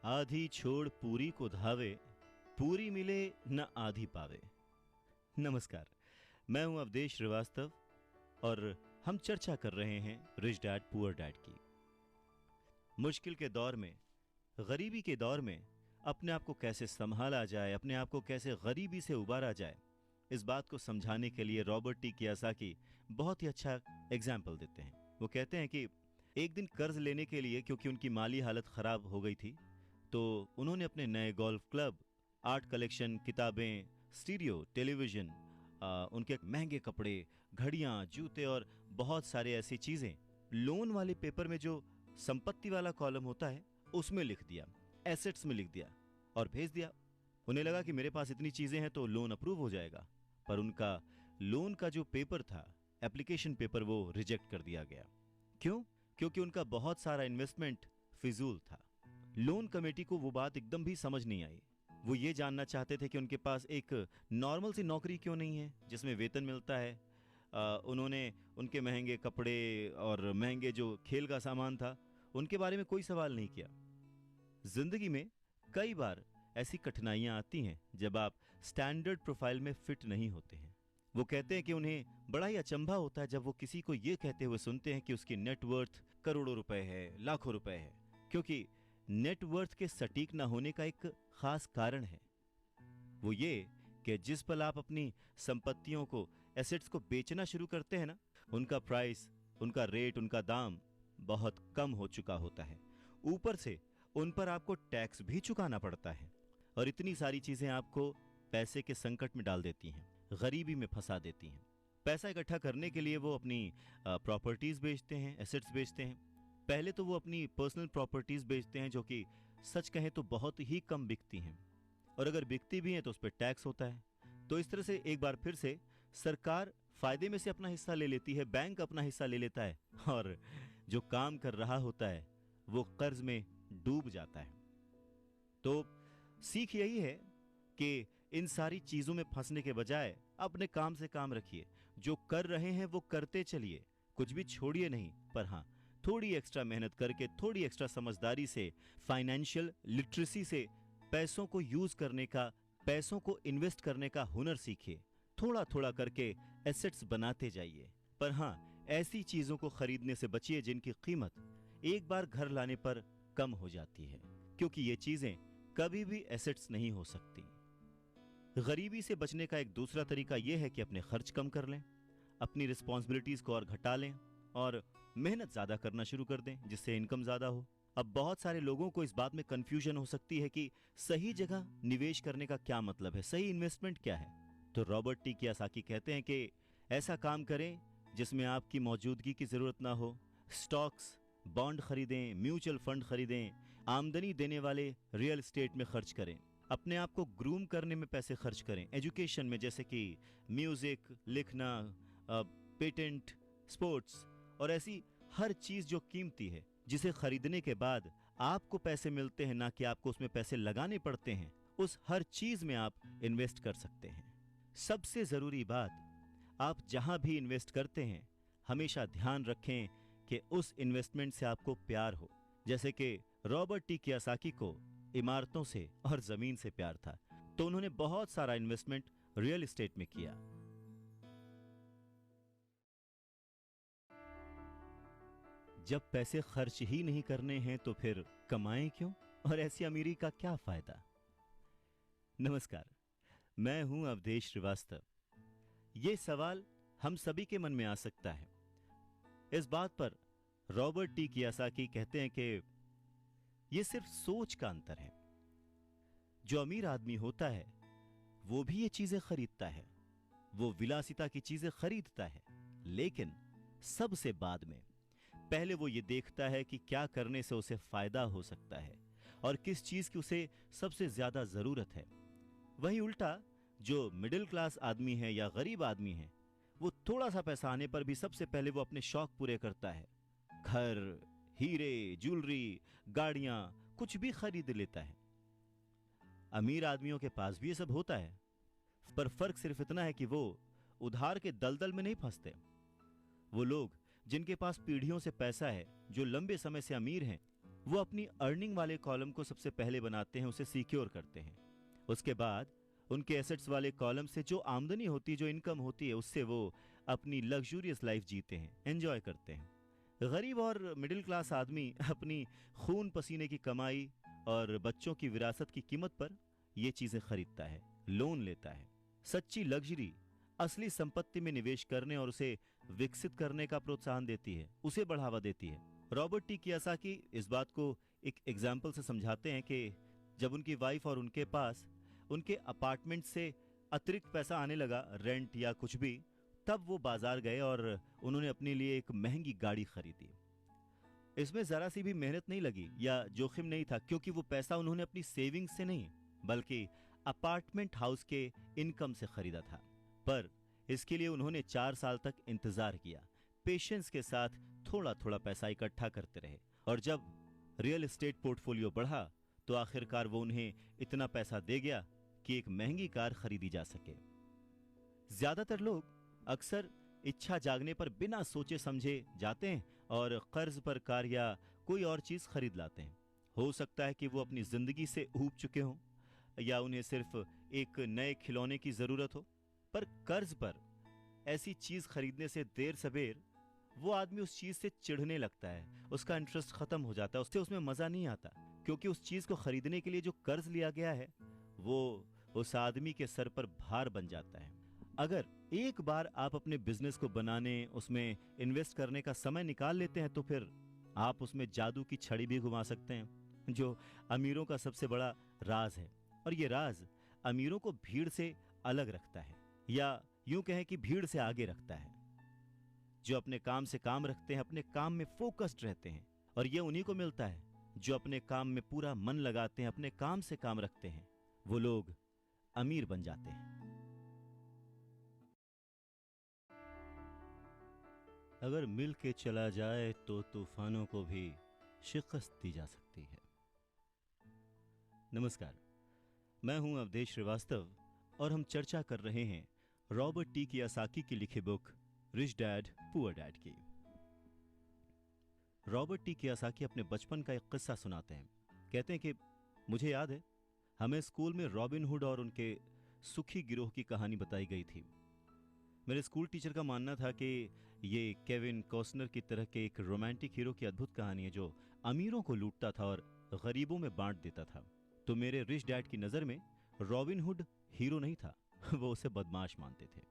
आधी छोड़ पूरी को धावे, पूरी मिले न आधी पावे। नमस्कार, मैं हूं अवधेश श्रीवास्तव और हम चर्चा कर रहे हैं रिच डैड पुअर डैड की। मुश्किल के दौर में, गरीबी के दौर में अपने आप को कैसे संभाला जाए, अपने आप को कैसे गरीबी से उबारा जाए, इस बात को समझाने के लिए रॉबर्ट टी कियोसाकी बहुत ही अच्छा एग्जाम्पल देते हैं। वो कहते हैं कि एक दिन कर्ज लेने के लिए, क्योंकि उनकी माली हालत खराब हो गई थी, तो उन्होंने अपने नए गोल्फ क्लब, आर्ट कलेक्शन, किताबें, स्टीरियो, टेलीविजन, उनके महंगे कपड़े, घड़ियां, जूते और बहुत सारे ऐसी चीजें लोन वाले पेपर में जो संपत्ति वाला कॉलम होता है उसमें लिख दिया, एसेट्स में लिख दिया और भेज दिया। उन्हें लगा कि मेरे पास इतनी चीजें हैं तो लोन अप्रूव हो जाएगा, पर उनका लोन का जो पेपर था, एप्लीकेशन पेपर, वो रिजेक्ट कर दिया गया। क्यों? क्योंकि उनका बहुत सारा इन्वेस्टमेंट फिजूल था। लोन कमेटी को वो बात एकदम भी समझ नहीं आई। वो ये जानना चाहते थे कि उनके पास एक नॉर्मल सी नौकरी क्यों नहीं है जिसमें वेतन मिलता है। उन्होंने उनके महंगे कपड़े और महंगे जो खेल का सामान था उनके बारे में कोई सवाल नहीं किया। जिंदगी में कई बार ऐसी कठिनाइयां आती हैं जब आप स्टैंडर्ड प्रोफाइल में फिट नहीं होते हैं। वो कहते हैं कि उन्हें बड़ा ही अचंभा होता है जब वो किसी को ये कहते हुए सुनते हैं कि उसकी नेटवर्थ करोड़ों रुपए है, लाखों रुपए है, क्योंकि नेटवर्थ के सटीक ना होने का एक खास कारण है। वो ये कि जिस पल आप अपनी संपत्तियों को, एसेट्स को बेचना शुरू करते हैं ना, उनका प्राइस, उनका रेट, उनका दाम बहुत कम हो चुका होता है। ऊपर से उन पर आपको टैक्स भी चुकाना पड़ता है और इतनी सारी चीजें आपको पैसे के संकट में डाल देती हैं, गरीबी में फंसा देती हैं। पैसा इकट्ठा करने के लिए वो अपनी प्रॉपर्टीज बेचते हैं, एसेट्स बेचते हैं। पहले तो वो अपनी पर्सनल प्रॉपर्टीज बेचते हैं जो कि सच कहें तो बहुत ही कम बिकती हैं, और अगर बिकती भी हैं तो उस पर टैक्स होता है। तो इस तरह से एक बार फिर से सरकार फायदे में से अपना हिस्सा ले लेती है, बैंक अपना हिस्सा ले लेता है, और जो काम कर रहा होता है वो कर्ज में डूब जाता है। तो सीख यही है कि इन सारी चीजों में फंसने के बजाय अपने काम से काम रखिए। जो कर रहे हैं वो करते चलिए, कुछ भी छोड़िए नहीं, पर हाँ, थोड़ी एक्स्ट्रा मेहनत करके, थोड़ी एक्स्ट्रा समझदारी से, फाइनेंशियल लिटरेसी से पैसों को यूज करने का, पैसों को इन्वेस्ट करने का हुनर सीखिए। थोड़ा थोड़ा करके एसेट्स बनाते जाइए, पर हाँ, ऐसी चीजों को खरीदने से बचिए जिनकी कीमत एक बार घर लाने पर कम हो जाती है, क्योंकि ये चीजें कभी भी एसेट्स नहीं हो सकती। गरीबी से बचने का एक दूसरा तरीका यह है कि अपने खर्च कम कर लें, अपनी रिस्पॉन्सिबिलिटीज को और घटा लें और मेहनत ज्यादा करना शुरू कर दें जिससे इनकम ज्यादा हो। अब बहुत सारे लोगों को इस बात में कंफ्यूजन हो सकती है कि सही जगह निवेश करने का क्या मतलब है, सही इन्वेस्टमेंट क्या है। तो रॉबर्ट टी कियोसाकी कहते हैं कि ऐसा काम करें जिसमें आपकी मौजूदगी की जरूरत ना हो। स्टॉक्स, बॉन्ड खरीदें, म्यूचुअल फंड खरीदें, आमदनी देने वाले रियल एस्टेट में खर्च करें, अपने आप को ग्रूम करने में पैसे खर्च करें, एजुकेशन में जैसे कि म्यूजिक, लिखना, पेटेंट, स्पोर्ट्स और ऐसी हर चीज जो कीमती है, जिसे खरीदने के बाद आपको पैसे मिलते हैं, ना कि आपको उसमें पैसे लगाने पड़ते हैं, उस हर चीज में आप इन्वेस्ट कर सकते हैं। सबसे जरूरी बात, आप जहां भी इन्वेस्ट करते हैं हमेशा ध्यान रखें कि उस इन्वेस्टमेंट से आपको प्यार हो। जैसे कि रॉबर्ट टी कियोसाकी को इमारतों से और जमीन से प्यार था, तो उन्होंने बहुत सारा इन्वेस्टमेंट रियल एस्टेट में किया। जब पैसे खर्च ही नहीं करने हैं तो फिर कमाएं क्यों, और ऐसी अमीरी का क्या फायदा। नमस्कार, मैं हूं अवधेश श्रीवास्तव। यह सवाल हम सभी के मन में आ सकता है। इस बात पर रॉबर्ट टी कियोसाकी कहते हैं कि यह सिर्फ सोच का अंतर है। जो अमीर आदमी होता है वो भी ये चीजें खरीदता है, वो विलासिता की चीजें खरीदता है, लेकिन सबसे बाद में। पहले वो ये देखता है कि क्या करने से उसे फायदा हो सकता है और किस चीज की उसे सबसे ज्यादा जरूरत है। वहीं उल्टा जो मिडिल क्लास आदमी है या गरीब आदमी है, वो थोड़ा सा पैसा आने पर भी सबसे पहले वो अपने शौक पूरे करता है। घर, हीरे, ज्वेलरी, गाड़ियां, कुछ भी खरीद लेता है। अमीर आदमियों के पास भी ये सब होता है, पर फर्क सिर्फ इतना है कि वो उधार के दलदल में नहीं फंसते। वो लोग जिनके पास पीढ़ियों से पैसा है, जो लंबे समय से अमीर हैं, वो अपनी अर्निंग वाले कॉलम को सबसे पहले बनाते हैं, उसे सिक्योर करते हैं। उसके बाद उनके एसेट्स वाले कॉलम से जो आमदनी होती है, जो इनकम होती है, उससे वो अपनी लग्जूरियस लाइफ जीते हैं, एंजॉय करते हैं। गरीब और मिडिल क्लास आदमी अपनी खून पसीने की कमाई और बच्चों की विरासत की कीमत पर ये चीजें खरीदता है, लोन लेता है। सच्ची लग्जरी असली संपत्ति में निवेश करने और उसे विकसित करने का प्रोत्साहन देती है, उसे बढ़ावा देती है। रॉबर्ट टी कियोसाकी इस बात को एक एग्जाम्पल से समझाते हैं कि जब उनकी वाइफ और उनके पास उनके अपार्टमेंट से अतिरिक्त पैसा आने लगा, रेंट या कुछ भी, तब वो बाजार गए और उन्होंने अपने लिए एक महंगी गाड़ी खरीदी। इसमें जरा सी भी मेहनत नहीं लगी या जोखिम नहीं था, क्योंकि वो पैसा उन्होंने अपनी सेविंग से नहीं बल्कि अपार्टमेंट हाउस के इनकम से खरीदा था। पर इसके लिए उन्होंने 4 साल तक इंतजार किया, पेशेंस के साथ थोड़ा थोड़ा पैसा इकट्ठा करते रहे, और जब रियल एस्टेट पोर्टफोलियो बढ़ा तो आखिरकार वो उन्हें इतना पैसा दे गया कि एक महंगी कार खरीदी जा सके। ज्यादातर लोग अक्सर इच्छा जागने पर बिना सोचे समझे जाते हैं और कर्ज पर कार या कोई और चीज खरीद लाते हैं। हो सकता है कि वो अपनी जिंदगी से ऊब चुके हों या उन्हें सिर्फ एक नए खिलौने की जरूरत हो, पर कर्ज पर ऐसी चीज खरीदने से देर सबेर वो आदमी उस चीज से चिढ़ने लगता है, उसका इंटरेस्ट खत्म हो जाता है, उससे उसमें मजा नहीं आता, क्योंकि उस चीज को खरीदने के लिए जो कर्ज लिया गया है वो उस आदमी के सर पर भार बन जाता है। अगर एक बार आप अपने बिजनेस को बनाने, उसमें इन्वेस्ट करने का समय निकाल लेते हैं तो फिर आप उसमें जादू की छड़ी भी घुमा सकते हैं, जो अमीरों का सबसे बड़ा राज है। और ये राज अमीरों को भीड़ से अलग रखता है, या यूं कहें कि भीड़ से आगे रखता है। जो अपने काम से काम रखते हैं, अपने काम में फोकस्ड रहते हैं, और ये उन्हीं को मिलता है जो अपने काम में पूरा मन लगाते हैं, अपने काम से काम रखते हैं, वो लोग अमीर बन जाते हैं। अगर मिल के चला जाए तो तूफानों को भी शिकस्त दी जा सकती है। नमस्कार, मैं हूं अवधेश श्रीवास्तव और हम चर्चा कर रहे हैं रॉबर्ट टी कियोसाकी की लिखी book rich dad poor dad की। रॉबर्ट टी कियोसाकी अपने बचपन का एक किस्सा सुनाते हैं। कहते हैं कि मुझे याद है, हमें स्कूल में रॉबिन हुड और उनके सुखी गिरोह की कहानी बताई गई थी। मेरे स्कूल टीचर का मानना था कि ये केविन कॉस्नर की तरह के एक रोमांटिक हीरो की अद्भुत कहानी है जो अमीरों को लूटता था और गरीबों में बांट देता था। तो मेरे रिच डैड की नज़र में रॉबिन हुड हीरो नहीं था, वो उसे बदमाश मानते थे।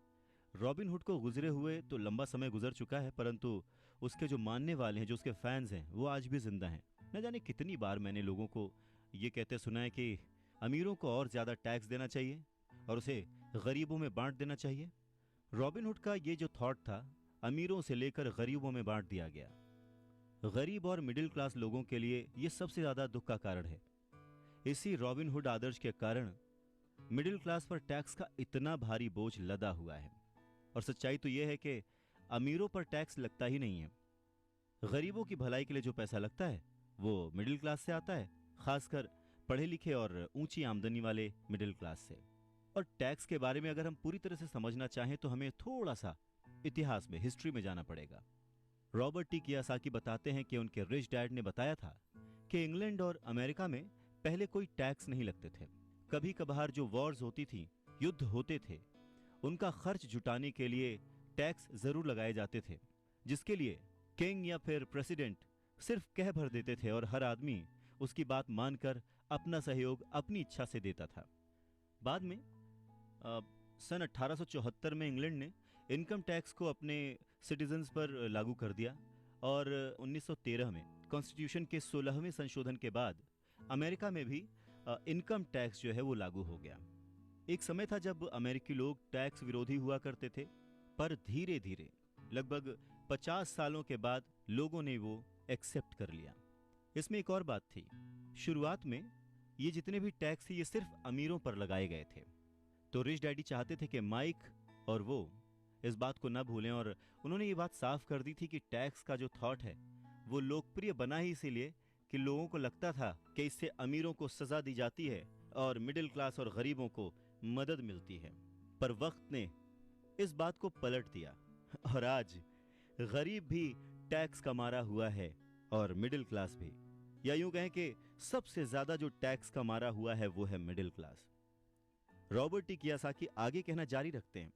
रॉबिन हुड को गुजरे हुए तो लंबा समय गुजर चुका है, परंतु उसके जो मानने वाले हैं, जो उसके फैंस हैं, वो आज भी जिंदा हैं। न जाने कितनी बार मैंने लोगों को ये कहते सुना है कि अमीरों को और ज़्यादा टैक्स देना चाहिए और उसे गरीबों में बांट देना चाहिए। रॉबिन हुड का ये जो थॉट था, अमीरों से लेकर गरीबों में बांट दिया गया। गरीब और मिडिल क्लास लोगों के लिए ये सबसे ज्यादा दुख का कारण है। इसी रॉबिन हुड आदर्श के कारण मिडिल क्लास पर टैक्स का इतना भारी बोझ लदा हुआ है। और सच्चाई तो यह है कि अमीरों पर टैक्स लगता ही नहीं है। गरीबों की भलाई के लिए जो पैसा लगता है वो मिडिल क्लास से आता है, खासकर पढ़े लिखे और ऊंची आमदनी वाले मिडिल क्लास से। और टैक्स के बारे में अगर हम पूरी तरह से समझना चाहें तो हमें थोड़ा सा इतिहास में, हिस्ट्री में जाना पड़ेगा। रॉबर्ट टी कियोसाकी बताते हैं कि उनके रिच डैड ने बताया था कि इंग्लैंड और अमेरिका में पहले कोई टैक्स नहीं लगते थे। कभी कभार जो वॉर्स होती थी, युद्ध होते थे, उनका खर्च जुटाने के लिए टैक्स जरूर लगाए जाते थे, जिसके लिए किंग या फिर प्रेसिडेंट सिर्फ कह भर देते थे और हर आदमी उसकी बात मानकर अपना सहयोग अपनी इच्छा से देता था। बाद में सन 1874 में इंग्लैंड ने इनकम टैक्स को अपने सिटीजन्स पर लागू कर दिया और 1913 में कॉन्स्टिट्यूशन के 16वें संशोधन के बाद अमेरिका में भी इनकम टैक्स जो है वो लागू हो गया। एक समय था जब अमेरिकी लोग टैक्स विरोधी हुआ करते थे, पर धीरे धीरे लगभग 50 सालों के बाद लोगों ने वो एक्सेप्ट कर लिया। इसमें एक और बात थी, शुरुआत में ये जितने भी टैक्स थे ये सिर्फ अमीरों पर लगाए गए थे। तो रिच डैडी चाहते थे कि माइक और वो इस बात को न भूलें, और उन्होंने ये बात साफ कर दी थी कि टैक्स का जो थॉट है वो लोकप्रिय बना ही इसीलिए कि लोगों को लगता था कि इससे अमीरों को सजा दी जाती है और मिडिल क्लास और गरीबों को मदद मिलती है। पर वक्त ने इस बात को पलट दिया और आज गरीब भी टैक्स का मारा हुआ है और मिडिल क्लास भी। या यूं कहें कि सबसे ज्यादा जो टैक्स का मारा हुआ है वो है मिडिल क्लास। रॉबर्ट टी कियासाकी आगे कहना जारी रखते हैं,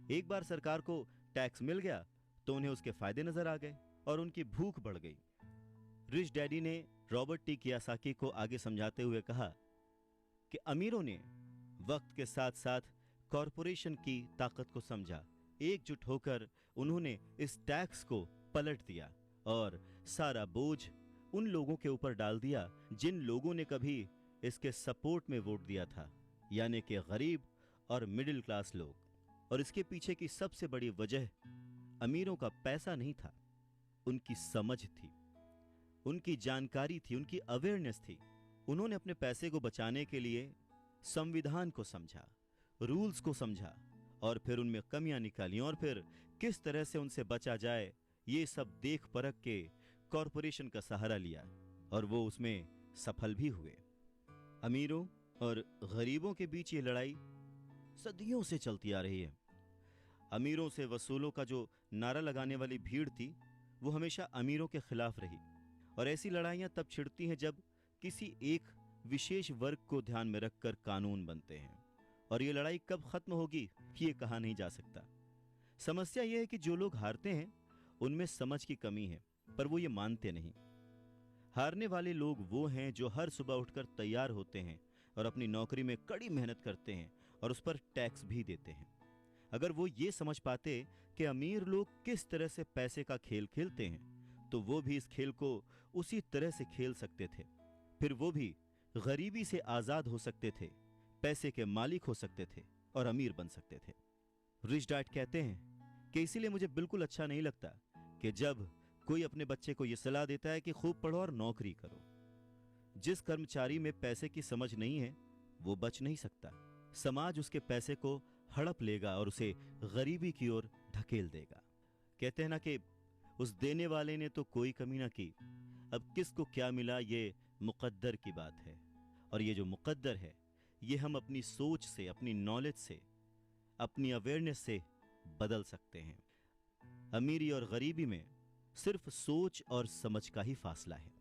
एक बार सरकार को टैक्स मिल गया तो उन्हें उसके फायदे नजर आ गए और उनकी भूख बढ़ गई। रिच डैडी ने रॉबर्ट टी कियासाकी को आगे समझाते हुए कहा कि अमीरों ने वक्त के साथ साथ कॉरपोरेशन की ताकत को समझा, एकजुट होकर उन्होंने इस टैक्स को पलट दिया और सारा बोझ उन लोगों के ऊपर डाल दिया जिन लोगों ने कभी इसके सपोर्ट में वोट दिया था, यानी कि गरीब और मिडिल क्लास लोग। और इसके पीछे की सबसे बड़ी वजह अमीरों का पैसा नहीं था, उनकी समझ थी, उनकी जानकारी थी, उनकी अवेयरनेस थी। उन्होंने अपने पैसे को बचाने के लिए संविधान को समझा, रूल्स को समझा और फिर उनमें कमियां निकाली और फिर किस तरह से उनसे बचा जाए ये सब देख परख के कॉरपोरेशन का सहारा लिया और वो उसमें सफल भी हुए। अमीरों और गरीबों के बीच ये लड़ाई सदियों से चलती आ रही है। अमीरों से वसूलों का जो नारा लगाने वाली भीड़ थी वो हमेशा अमीरों के खिलाफ रही और ऐसी लड़ाइयां तब छिड़ती हैं जब किसी एक विशेष वर्ग को ध्यान में रखकर कानून बनते हैं। और ये लड़ाई कब खत्म होगी ये कहा नहीं जा सकता। समस्या यह है कि जो लोग हारते हैं उनमें समझ की कमी है, पर वो ये मानते नहीं। हारने वाले लोग वो हैं जो हर सुबह उठकर तैयार होते हैं और अपनी नौकरी में कड़ी मेहनत करते हैं और उस पर टैक्स भी देते हैं। अगर वो ये समझ पाते कि अमीर लोग किस तरह से पैसे का खेल खेलते हैं तो वो भी इस खेल को उसी तरह से खेल सकते थे। फिर वो भी गरीबी से आजाद हो सकते थे, पैसे के मालिक हो सकते थे और अमीर बन सकते थे। रिच डैड कहते हैं कि इसीलिए मुझे बिल्कुल अच्छा नहीं लगता कि जब कोई अपने बच्चे को यह सलाह देता है कि खूब पढ़ो और नौकरी करो। जिस कर्मचारी में पैसे की समझ नहीं है वो बच नहीं सकता। समाज उसके पैसे को हड़प लेगा और उसे गरीबी की ओर ढकेल देगा। कहते हैं ना कि उस देने वाले ने तो कोई कमी ना की, अब किसको क्या मिला ये मुकद्दर की बात है। और ये जो मुकद्दर है ये हम अपनी सोच से, अपनी नॉलेज से, अपनी अवेयरनेस से बदल सकते हैं। अमीरी और गरीबी में सिर्फ सोच और समझ का ही फासला है।